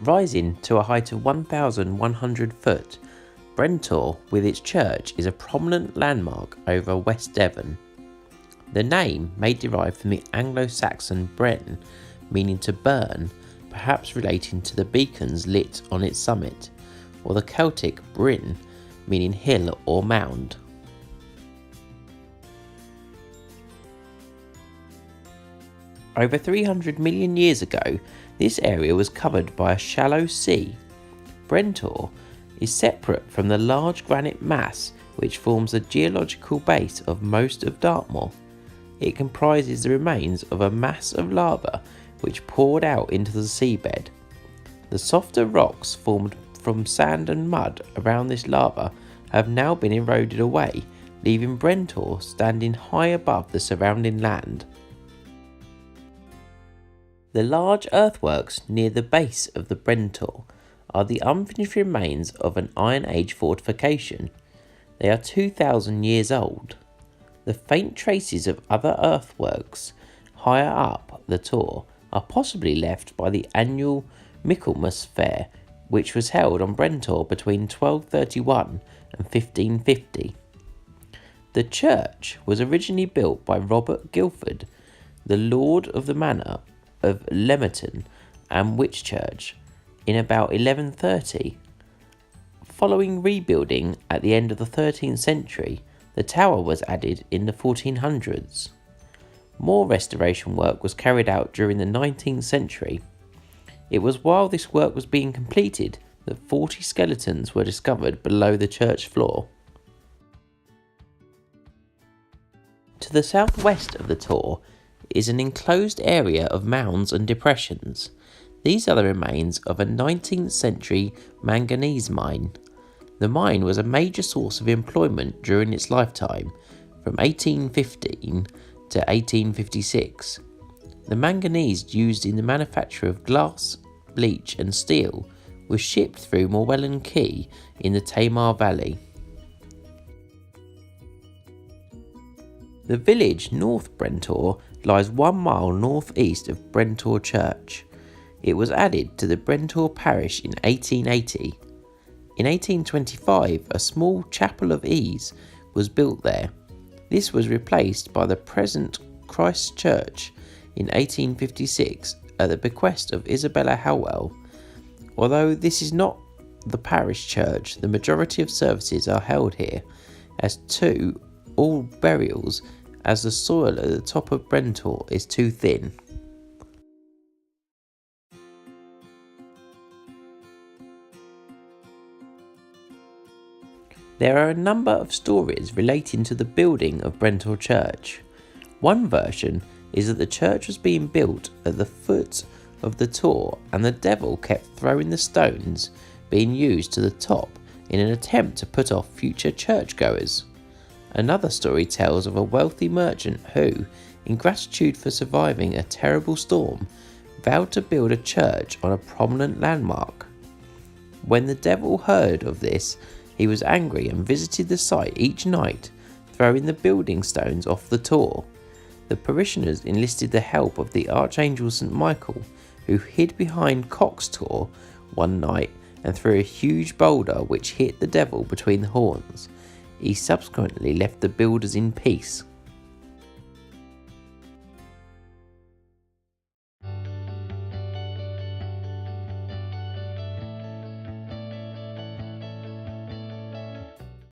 Rising to a height of 1,100 foot, Brentor with its church is a prominent landmark over West Devon. The name may derive from the Anglo-Saxon bren, meaning to burn, perhaps relating to the beacons lit on its summit, or the Celtic bryn, meaning hill or mound. Over 300 million years ago, this area was covered by a shallow sea. Brentor is separate from the large granite mass which forms the geological base of most of Dartmoor. It comprises the remains of a mass of lava which poured out into the seabed. The softer rocks formed from sand and mud around this lava have now been eroded away, leaving Brentor standing high above the surrounding land. The large earthworks near the base of the Brentor are the unfinished remains of an Iron Age fortification. They are 2,000 years old. The faint traces of other earthworks higher up the Tor are possibly left by the annual Michaelmas Fair, which was held on Brentor between 1231 and 1550. The church was originally built by Robert Guilford, the lord of the manor of Lemerton and Whitchurch, in about 1130. Following rebuilding at the end of the 13th century, the tower was added in the 1400s. More restoration work was carried out during the 19th century. It was while this work was being completed that 40 skeletons were discovered below the church floor. To the southwest of the Tor is an enclosed area of mounds and depressions. These are the remains of a 19th century manganese mine. The mine was a major source of employment during its lifetime, from 1815 to 1856. The manganese used in the manufacture of glass, bleach and steel was shipped through Morwellen Quay in the Tamar Valley. The village North Brentor lies 1 mile northeast of Brentor Church. It was added to the Brentor parish in 1880. In 1825, a small chapel of ease was built there. This was replaced by the present Christ Church in 1856 at the bequest of Isabella Howell. Although this is not the parish church, the majority of services are held here as all burials, as the soil at the top of Brentor is too thin. There are a number of stories relating to the building of Brentor Church. One version is that the church was being built at the foot of the Tor and the devil kept throwing the stones being used to the top in an attempt to put off future churchgoers. Another story tells of a wealthy merchant who, in gratitude for surviving a terrible storm, vowed to build a church on a prominent landmark. When the devil heard of this, he was angry and visited the site each night, throwing the building stones off the Tor. The parishioners enlisted the help of the Archangel St. Michael, who hid behind Cock's Tor one night and threw a huge boulder which hit the devil between the horns. He subsequently left the builders in peace.